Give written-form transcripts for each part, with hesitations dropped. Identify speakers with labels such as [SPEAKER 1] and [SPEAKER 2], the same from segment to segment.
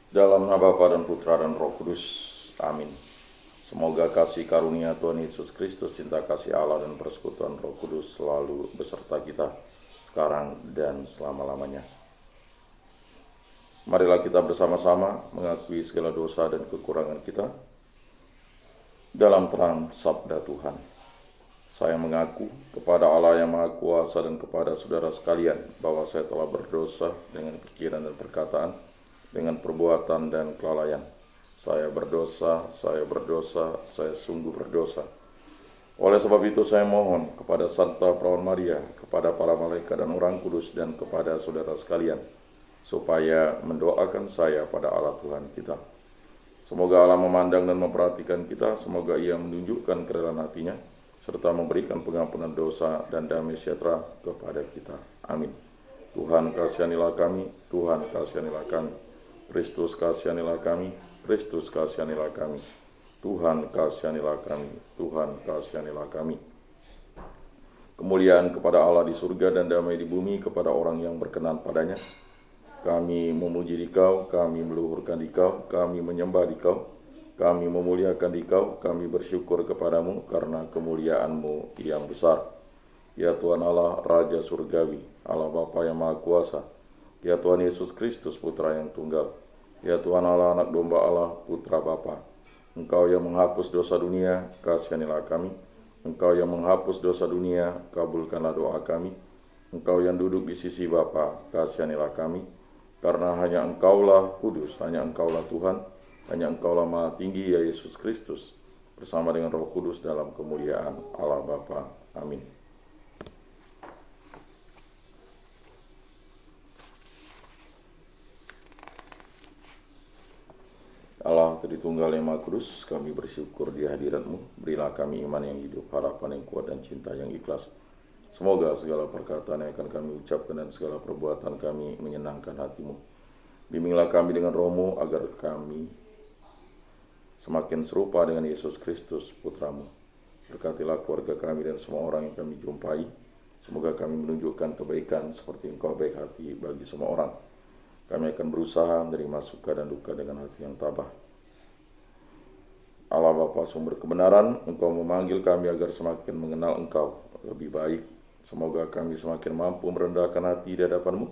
[SPEAKER 1] Dalam nama Bapa dan Putra dan Roh Kudus. Amin. Semoga kasih karunia Tuhan Yesus Kristus, cinta kasih Allah dan persekutuan Roh Kudus selalu beserta kita sekarang dan selama-lamanya. Marilah kita bersama-sama mengakui segala dosa dan kekurangan kita dalam terang sabda Tuhan. Saya mengaku kepada Allah yang Maha Kuasa dan kepada saudara sekalian bahwa saya telah berdosa dengan pikiran dan perkataan, dengan perbuatan dan kelalaian. Saya berdosa, saya sungguh berdosa. Oleh sebab itu saya mohon kepada Santa Perawan Maria, kepada para malaikat dan orang kudus, dan kepada saudara sekalian, supaya mendoakan saya pada Allah Tuhan kita. Semoga Allah memandang dan memperhatikan kita, semoga Ia menunjukkan kerelaan hatinya, serta memberikan pengampunan dosa dan damai sejahtera kepada kita. Amin. Tuhan kasihanilah kami, Tuhan kasihanilah kami. Kristus kasihanilah kami, Kristus kasihanilah kami. Tuhan kasihanilah kami, Tuhan kasihanilah kami. Kemuliaan kepada Allah di surga dan damai di bumi kepada orang yang berkenan padanya. Kami memuji Dikau, kami meluhurkan Dikau, kami menyembah Dikau, kami memuliakan Dikau, kami bersyukur kepadamu karena kemuliaan-Mu yang besar. Ya Tuhan Allah, Raja Surgawi, Allah Bapa yang Maha Kuasa, ya Tuhan Yesus Kristus, Putra yang Tunggal, ya Tuhan Allah, Anak Domba Allah, Putra Bapa. Engkau yang menghapus dosa dunia, kasihanilah kami. Engkau yang menghapus dosa dunia, kabulkanlah doa kami. Engkau yang duduk di sisi Bapa, kasihanilah kami. Karena hanya Engkaulah kudus, hanya Engkaulah Tuhan, hanya Engkaulah Maha Tinggi, ya Yesus Kristus, bersama dengan Roh Kudus dalam kemuliaan Allah Bapa. Amin. Allah Tritunggal yang Maha Kudus, kami bersyukur di hadirat-Mu. Berilah kami iman yang hidup, harapan yang kuat, dan cinta yang ikhlas. Semoga segala perkataan yang akan kami ucapkan dan segala perbuatan kami menyenangkan hati-Mu. Bimbinglah kami dengan Roh-Mu agar kami semakin serupa dengan Yesus Kristus, Putra-Mu. Berkatilah keluarga kami dan semua orang yang kami jumpai. Semoga kami menunjukkan kebaikan seperti Engkau baik hati bagi semua orang. Kami akan berusaha menerima suka dan duka dengan hati yang tabah. Allah Bapa sumber kebenaran, Engkau memanggil kami agar semakin mengenal Engkau lebih baik. Semoga kami semakin mampu merendahkan hati di hadapan-Mu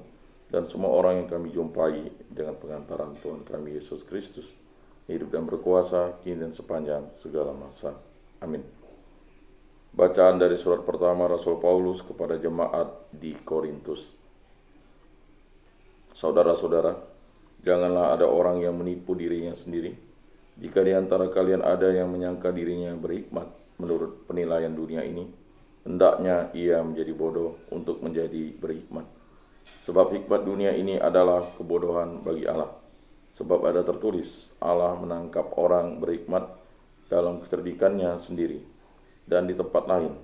[SPEAKER 1] dan semua orang yang kami jumpai dengan pengantaran Tuhan kami Yesus Kristus, hidup dan berkuasa kini dan sepanjang segala masa. Amin. Bacaan dari surat pertama Rasul Paulus kepada jemaat di Korintus. Saudara-saudara, janganlah ada orang yang menipu dirinya sendiri. Jika di antara kalian ada yang menyangka dirinya berhikmat menurut penilaian dunia ini, hendaknya ia menjadi bodoh untuk menjadi berhikmat. Sebab hikmat dunia ini adalah kebodohan bagi Allah. Sebab ada tertulis, Allah menangkap orang berhikmat dalam kecerdikannya sendiri. Dan di tempat lain,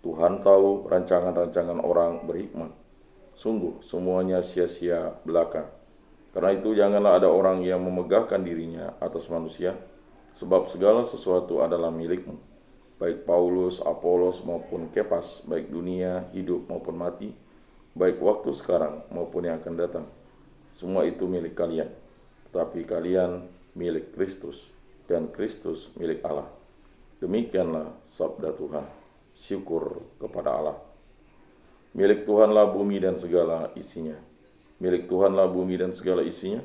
[SPEAKER 1] Tuhan tahu rancangan-rancangan orang berhikmat. Sungguh semuanya sia-sia belaka. Karena itu janganlah ada orang yang memegahkan dirinya atas manusia, sebab segala sesuatu adalah milikmu. Baik Paulus, Apolos maupun Kepas, baik dunia, hidup maupun mati, baik waktu sekarang maupun yang akan datang. Semua itu milik kalian, tetapi kalian milik Kristus, dan Kristus milik Allah. Demikianlah sabda Tuhan. Syukur kepada Allah. Milik Tuhanlah bumi dan segala isinya. Milik Tuhanlah bumi dan segala isinya,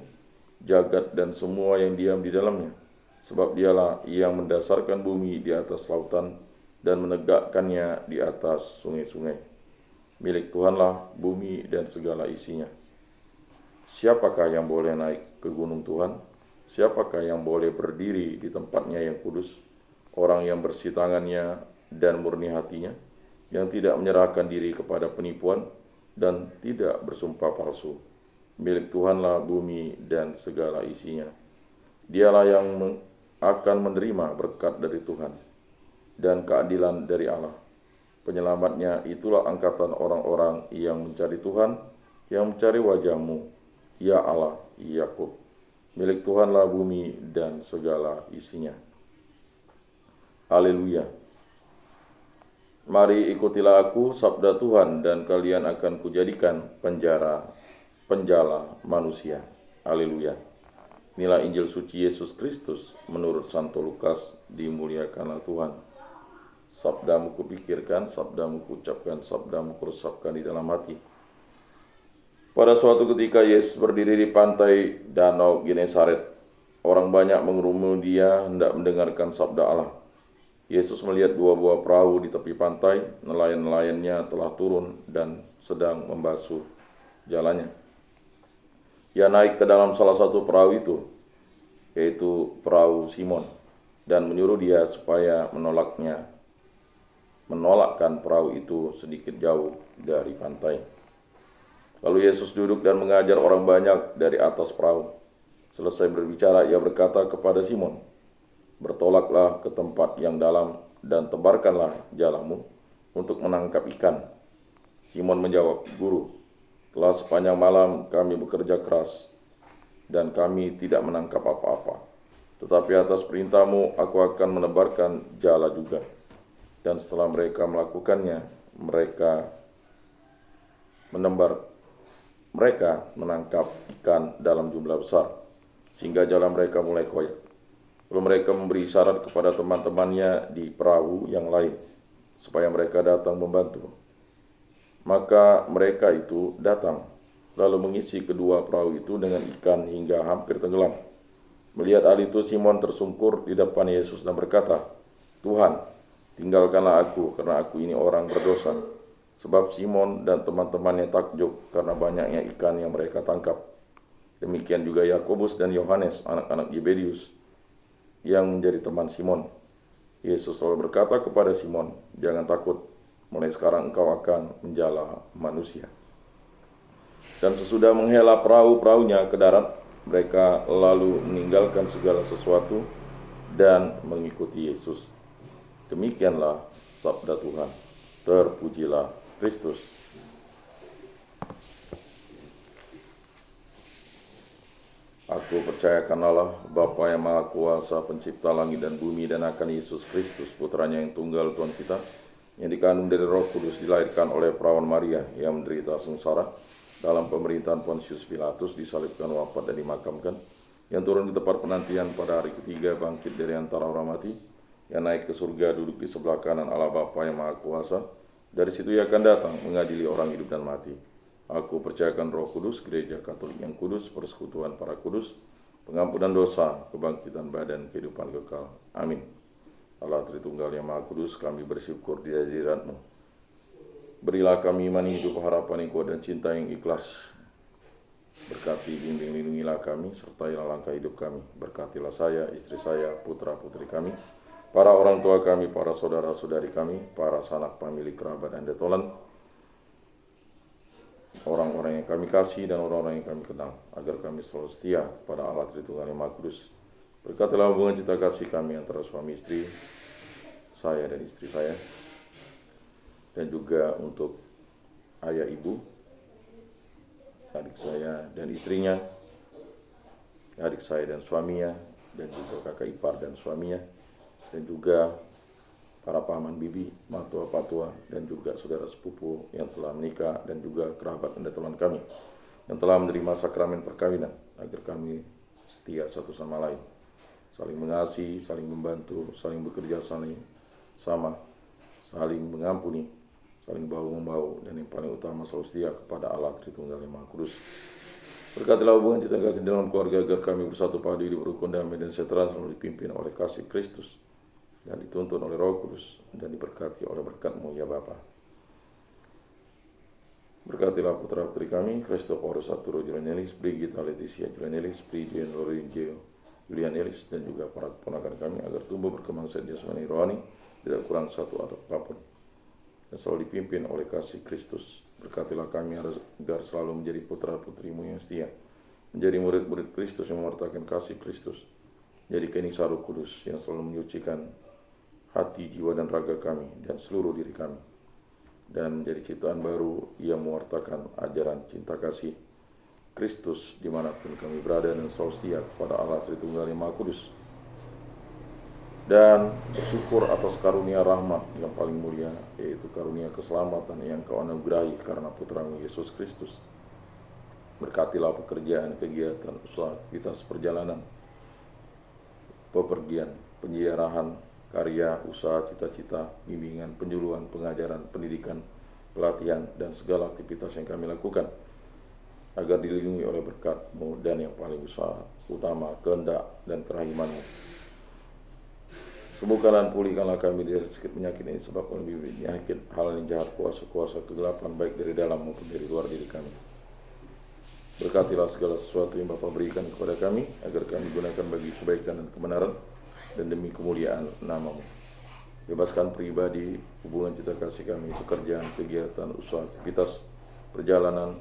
[SPEAKER 1] jagat dan semua yang diam di dalamnya. Sebab Dialah yang mendasarkan bumi di atas lautan dan menegakkannya di atas sungai-sungai. Milik Tuhanlah bumi dan segala isinya. Siapakah yang boleh naik ke gunung Tuhan? Siapakah yang boleh berdiri di tempatnya yang kudus? Orang yang bersih tangannya dan murni hatinya, yang tidak menyerahkan diri kepada penipuan dan tidak bersumpah palsu. Milik Tuhanlah bumi dan segala isinya. Dialah yang akan menerima berkat dari Tuhan dan keadilan dari Allah. Penyelamatnya itulah angkatan orang-orang yang mencari Tuhan, yang mencari wajah-Mu, ya Allah, Yakub. Milik Tuhanlah bumi dan segala isinya. Haleluya. Mari ikutilah aku, sabda Tuhan, dan kalian akan kujadikan penjala manusia. Haleluya. Inilah Injil suci Yesus Kristus menurut Santo Lukas. Dimuliakanlah Tuhan. Sabdamu kupikirkan, sabdamu kuucapkan, sabdamu kuresapkan di dalam hati. Pada suatu ketika Yesus berdiri di pantai Danau Genesaret. Orang banyak mengerumuni dia hendak mendengarkan sabda Allah. Yesus melihat dua buah perahu di tepi pantai. Nelayan-nelayannya telah turun dan sedang membasuh jalannya. Ia naik ke dalam salah satu perahu itu, yaitu perahu Simon, dan menyuruh dia supaya menolakkan perahu itu sedikit jauh dari pantai. Lalu Yesus duduk dan mengajar orang banyak dari atas perahu. Selesai berbicara, ia berkata kepada Simon, "Bertolaklah ke tempat yang dalam dan tebarkanlah jalamu untuk menangkap ikan." Simon menjawab, "Guru, telah sepanjang malam kami bekerja keras dan kami tidak menangkap apa-apa. Tetapi atas perintahmu aku akan menebarkan jala juga." Dan setelah mereka melakukannya, mereka menangkap ikan dalam jumlah besar, sehingga jala mereka mulai koyak. Lalu mereka memberi isyarat kepada teman-temannya di perahu yang lain, supaya mereka datang membantu. Maka mereka itu datang, lalu mengisi kedua perahu itu dengan ikan hingga hampir tenggelam. Melihat hal itu, Simon tersungkur di depan Yesus dan berkata, "Tuhan, tinggalkanlah aku, karena aku ini orang berdosa." Sebab Simon dan teman-temannya takjub karena banyaknya ikan yang mereka tangkap. Demikian juga Yakobus dan Yohanes, anak-anak Zebedius, yang menjadi teman Simon. Yesus selalu berkata kepada Simon, "Jangan takut, mulai sekarang engkau akan menjala manusia." Dan sesudah menghela perahu-perahunya ke darat, mereka lalu meninggalkan segala sesuatu dan mengikuti Yesus. Demikianlah sabda Tuhan. Terpujilah Kristus. Aku percayakan Allah, Bapa yang Maha Kuasa, pencipta langit dan bumi, dan akan Yesus Kristus, putranya yang tunggal Tuhan kita, yang dikandung dari Roh Kudus, dilahirkan oleh perawan Maria, yang menderita sengsara dalam pemerintahan Pontius Pilatus, disalibkan, wafat dan dimakamkan, yang turun di tempat penantian pada hari ketiga, bangkit dari antara orang mati, yang naik ke surga, duduk di sebelah kanan Allah Bapa yang Maha Kuasa. Dari situ ia akan datang mengadili orang hidup dan mati. Aku percayakan Roh Kudus, gereja Katolik yang kudus, persekutuan para kudus, pengampunan dosa, kebangkitan badan, kehidupan kekal. Amin. Allah Tritunggal yang Maha Kudus, kami bersyukur di hadirat-Mu. Berilah kami iman hidup, harapan yang kuat, dan cinta yang ikhlas. Berkati, bimbing, lindungilah kami, sertailah langkah hidup kami. Berkatilah saya, istri saya, putra-putri kami, para orang tua kami, para saudara-saudari kami, para sanak pemilik, kerabat, dan detolan, orang-orang yang kami kasih dan orang-orang yang kami kenal, agar kami selalu setia pada Allah Tritunggal yang Maha Kudus. Berkatilah hubungan cinta kasih kami antara suami istri, saya dan istri saya, dan juga untuk ayah ibu, adik saya dan istrinya, adik saya dan suaminya, dan juga kakak ipar dan suaminya, dan juga para paman bibi, matua patua, dan juga saudara sepupu yang telah menikah, dan juga kerabat dan teman kami yang telah menerima sakramen perkawinan, agar kami setia satu sama lain, saling mengasihi, saling membantu, saling bekerja sama, saling mengampuni, saling bahu-membahu, dan yang paling utama selalu setia kepada Allah Tritunggal yang Maha Kudus. Berkatilah hubungan cinta kasih dalam keluarga, agar kami bersatu padu hidup rukun, damai, dan sejahtera, selalu dipimpin oleh kasih Kristus, dan dituntun oleh Roh Kudus, dan diberkati oleh berkat-Mu ya Bapa. Berkatilah putra-putri kami, Christophorus Arturo Julianelis, Brigita Leticia Julianelis, Pridian Lorenzo Julianelis, dan juga para keponakan kami, agar tumbuh berkembang sehat jasmani rohani, tidak kurang satu apapun, dan selalu dipimpin oleh kasih Kristus. Berkatilah kami agar selalu menjadi putra-putri-Mu yang setia, menjadi murid-murid Kristus yang mewartakan kasih Kristus, jadi kenisah Roh Kudus yang selalu menyucikan hati, jiwa, dan raga kami, dan seluruh diri kami, dan menjadi ciptaan baru yang mewartakan ajaran cinta kasih Kristus dimanapun kami berada, dan selalu setia kepada Allah Tritunggal yang Maha Kudus, dan bersyukur atas karunia rahmat yang paling mulia, yaitu karunia keselamatan yang Kau anugerahi karena Putra-Mu Yesus Kristus. Berkatilah pekerjaan, kegiatan, usaha, aktivitas, perjalanan, pepergian, penziarahan, karya, usaha, cita-cita, bimbingan, penyuluhan, pengajaran, pendidikan, pelatihan, dan segala aktivitas yang kami lakukan, agar dilindungi oleh berkat-Mu dan yang paling utama, kehendak dan kerahiman-Mu. Sembuhkanlah dan pulihkanlah kami dari sakit penyakit ini, sebab oleh penyakit hal yang jahat, kuasa-kuasa kegelapan, baik dari dalam maupun dari luar diri kami. Berkatilah segala sesuatu yang Bapa berikan kepada kami, agar kami gunakan bagi kebaikan dan kebenaran, dan demi kemuliaan nama-Mu. Bebaskan pribadi, hubungan cita kasih kami, pekerjaan, kegiatan, usaha, aktivitas, perjalanan,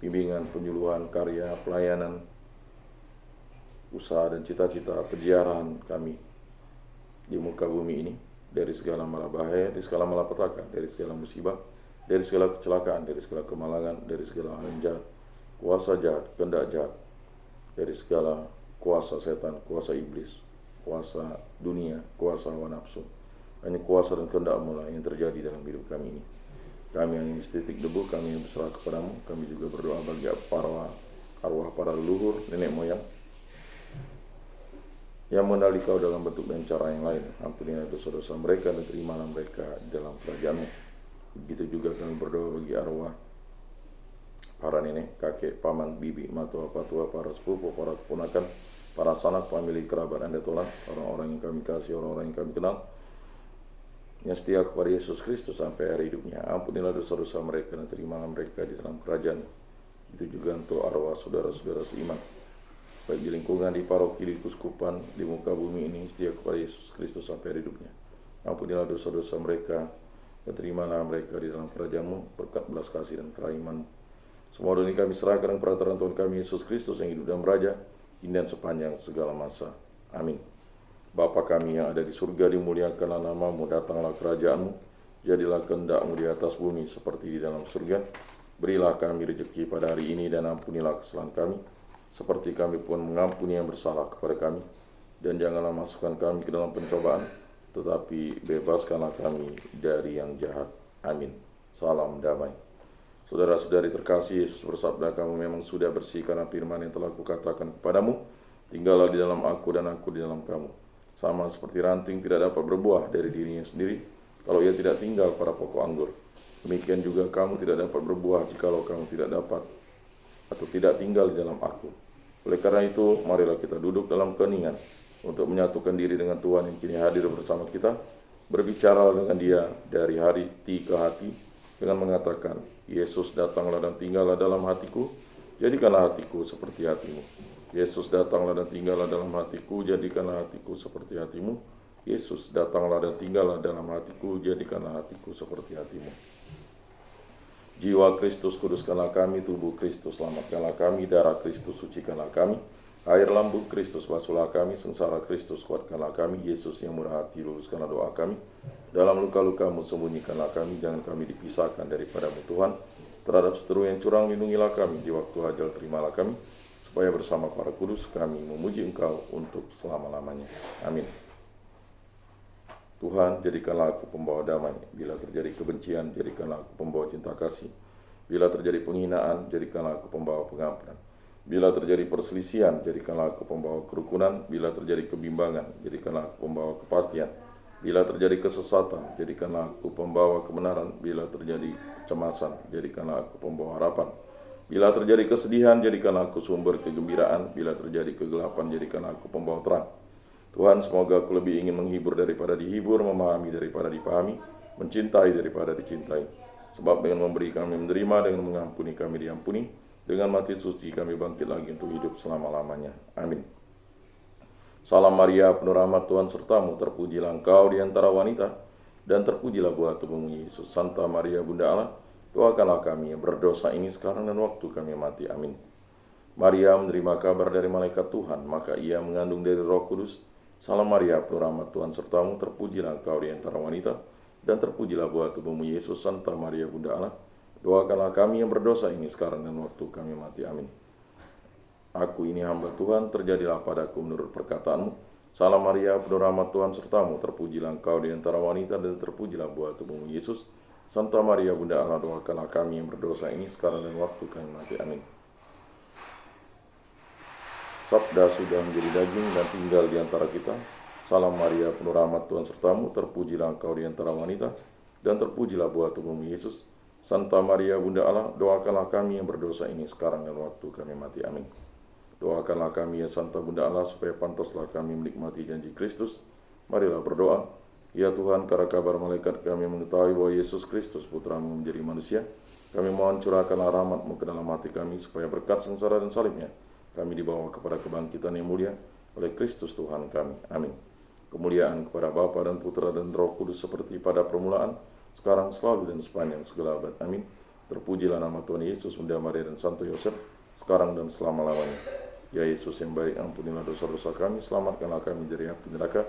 [SPEAKER 1] bimbingan, penyuluhan, karya, pelayanan, usaha dan cita-cita, penziarahan kami di muka bumi ini, dari segala malapetaka, dari segala malapetaka, dari segala musibah, dari segala kecelakaan, dari segala kemalangan, dari segala hal yang jahat, kuasa jahat, kehendak jahat, dari segala kuasa setan, kuasa iblis, kuasa dunia, kuasa hawa nafsu. Hanya kuasa dan kehendak-Mu lah yang terjadi dalam hidup kami ini. Kami hanya setitik debu, kami yang berserah kepadamu. Kami juga berdoa bagi arwah para leluhur, nenek moyang, yang mengenali Kau dalam bentuk dan cara yang lain. Ampunilah dosa-dosa mereka dan terimalah mereka dalam kerajaan-Mu. Begitu juga kami berdoa bagi arwah para nenek, kakek, paman, bibi, matua, patua, para sepupu, para keponakan, para sanak, famili, kerabat, anda tolak, orang-orang yang kami kasih, orang-orang yang kami kenal, yang setia kepada Yesus Kristus sampai hari hidupnya. Ampunilah dosa-dosa mereka dan terimalah mereka di dalam kerajaan. Itu juga untuk arwah saudara-saudara seiman, baik di lingkungan, di paroki, di kuskupan, di muka bumi ini, setia kepada Yesus Kristus sampai hari hidupnya. Ampunilah dosa-dosa mereka dan terimalah mereka di dalam kerajaan-Mu berkat belas kasih dan kerahiman-Mu. Semua doa ini kami serahkan dengan perantara Tuhan kami Yesus Kristus yang hidup dan beraja kini dan sepanjang segala masa. Amin. Bapa kami yang ada di surga, dimuliakanlah nama-Mu, datanglah kerajaan-Mu, jadilah kehendak-Mu di atas bumi seperti di dalam surga. Berilah kami rezeki pada hari ini, dan ampunilah kesalahan kami, seperti kami pun mengampuni yang bersalah kepada kami. Dan janganlah masukkan kami ke dalam pencobaan, tetapi bebaskanlah kami dari yang jahat. Amin. Salam damai. Saudara-saudari terkasih, Yesus bersabda, kamu memang sudah bersih karena firman yang telah kukatakan kepadamu. Tinggallah di dalam aku dan aku di dalam kamu. Sama seperti ranting tidak dapat berbuah dari dirinya sendiri kalau ia tidak tinggal pada pokok anggur. Demikian juga kamu tidak dapat berbuah jikalau kamu tidak dapat atau tidak tinggal di dalam aku. Oleh karena itu, marilah kita duduk dalam keheningan untuk menyatukan diri dengan Tuhan yang kini hadir bersama kita, berbicara dengan Dia dari hati ke hati dengan mengatakan, Yesus datanglah dan tinggallah dalam hatiku, jadikanlah hatiku seperti hatimu. Yesus datanglah dan tinggallah dalam hatiku, jadikanlah hatiku seperti hatimu. Yesus datanglah dan tinggallah dalam hatiku, jadikanlah hatiku seperti hatimu. Jiwa Kristus kuduskanlah kami, tubuh Kristus selamatkanlah kami, darah Kristus sucikanlah kami, air lambung Kristus basuhlah kami, sengsara Kristus kuatkanlah kami, Yesus yang murah hati luluskanlah doa kami, dalam luka-lukamu sembunyikanlah kami, jangan kami dipisahkan daripadamu Tuhan, terhadap seteru yang curang lindungilah kami, di waktu hajal terimalah kami, supaya bersama para kudus kami memuji Engkau untuk selama-lamanya. Amin. Tuhan, jadikanlah aku pembawa damai. Bila terjadi kebencian, jadikanlah aku pembawa cinta kasih. Bila terjadi penghinaan, jadikanlah aku pembawa pengampunan. Bila terjadi perselisihan, jadikanlah aku pembawa kerukunan. Bila terjadi kebimbangan, jadikanlah aku pembawa kepastian. Bila terjadi kesesatan, jadikanlah aku pembawa kebenaran. Bila terjadi kecemasan, jadikanlah aku pembawa harapan. Bila terjadi kesedihan, jadikanlah aku sumber kegembiraan. Bila terjadi kegelapan, jadikanlah aku pembawa terang. Tuhan, semoga aku lebih ingin menghibur daripada dihibur, memahami daripada dipahami, mencintai daripada dicintai. Sebab dengan memberi kami menerima, dengan mengampuni kami diampuni, dengan mati suci kami bangkit lagi untuk hidup selama-lamanya. Amin. Salam Maria, penuh rahmat Tuhan sertamu, terpujilah engkau di antara wanita, dan terpujilah buah tubuhmu Yesus. Santa Maria Bunda Allah, doakanlah kami yang berdosa ini sekarang dan waktu kami mati. Amin. Maria menerima kabar dari malaikat Tuhan, maka ia mengandung dari Roh Kudus. Salam Maria, penuh rahmat Tuhan sertamu, terpujilah engkau di antara wanita, dan terpujilah buah tubuhmu Yesus. Santa Maria Bunda Allah, doakanlah kami yang berdosa ini sekarang dan waktu kami mati. Amin. Aku ini hamba Tuhan, terjadilah padaku menurut perkataanmu. Salam Maria, penuh rahmat Tuhan sertamu, terpujilah engkau di antara wanita, dan terpujilah buah tubuhmu Yesus. Santa Maria Bunda Allah, doakanlah kami yang berdosa ini sekarang dan waktu kami mati. Amin. Sabda sudah menjadi daging dan tinggal di antara kita. Salam Maria, penuh rahmat, Tuhan sertamu, terpujilah engkau di antara wanita, dan terpujilah buah tubuhmu Yesus. Santa Maria, Bunda Allah, doakanlah kami yang berdosa ini sekarang dan waktu kami mati. Amin. Doakanlah kami ya Santa Bunda Allah, supaya pantaslah kami menikmati janji Kristus. Marilah berdoa. Ya Tuhan, karena kabar malaikat kami mengetahui bahwa Yesus Kristus Putramu menjadi manusia, kami mohon curahkanlah rahmat-Mu ke dalam hati kami, supaya berkat sengsara dan salibnya kami dibawa kepada kebangkitan yang mulia oleh Kristus Tuhan kami. Amin. Kemuliaan kepada Bapa dan Putra dan Roh Kudus seperti pada permulaan, sekarang, selalu, dan sepanjang segala abad. Amin. Terpujilah nama Tuhan Yesus, Bunda Maria dan Santo Yosef, sekarang dan selama-lamanya. Ya Yesus yang baik, ampunilah dosa-dosa kami, selamatkanlah kami dari api neraka,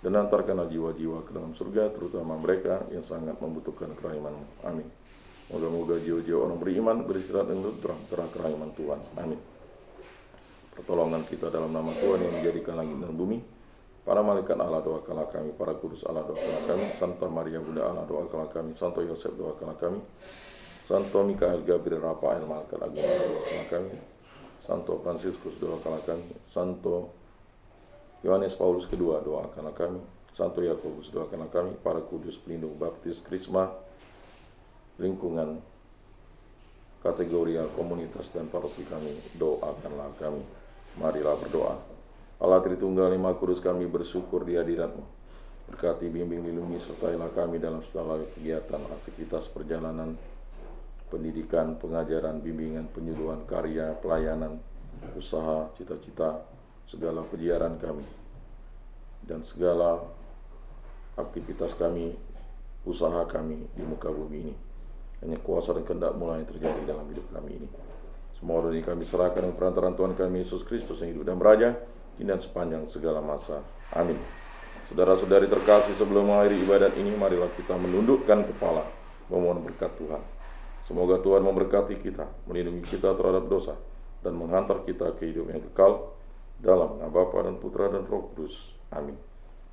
[SPEAKER 1] dan antarkanlah jiwa-jiwa ke dalam surga, terutama mereka yang sangat membutuhkan kerahiman-Mu. Amin. Moga-moga jiwa-jiwa orang beriman beristirahat dengan terang kerahiman Tuhan. Amin. Pertolongan kita dalam nama Tuhan yang menjadikan langit dan bumi. Para malaikat Allah, doakanlah kami. Para kudus Allah, doakanlah kami. Santa Maria Bunda Allah, doakanlah kami. Santo Yosef, doakanlah kami. Santo Mikael, Gabriel, Rafael, malaikat agung, doakanlah kami. Santo Fransiskus, doakanlah kami. Santo Yohanes Paulus II, doakanlah kami. Santo Yakobus, doakanlah kami. Para kudus pelindung baptis, krisma, lingkungan, kategorial, komunitas, dan paroki kami, doakanlah kami. Marilah berdoa. Allah Tritunggal, Maha Kudus, kami bersyukur di hadirat-Mu. Berkati, bimbing, lindungi, sertailah kami dalam segala kegiatan, aktivitas, perjalanan, pendidikan, pengajaran, bimbingan, penyuluhan, karya, pelayanan, usaha, cita-cita, segala pejiaran kami, dan segala aktivitas kami, usaha kami di muka bumi ini. Hanya kuasa dan kehendak mulai terjadi dalam hidup kami ini. Semua ini kami serahkan dengan perantaraan Tuhan kami Yesus Kristus yang hidup dan beraja kini dan sepanjang segala masa. Amin. Saudara-saudari terkasih, sebelum mengakhiri ibadat ini, marilah kita menundukkan kepala memohon berkat Tuhan. Semoga Tuhan memberkati kita, melindungi kita terhadap dosa, dan menghantar kita ke hidup yang kekal dalam nama Bapa dan Putra dan Roh Kudus. Amin.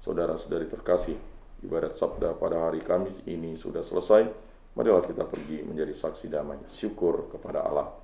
[SPEAKER 1] Saudara-saudari terkasih, ibadat Sabda pada hari Kamis ini sudah selesai. Marilah kita pergi menjadi saksi damai. Syukur kepada Allah.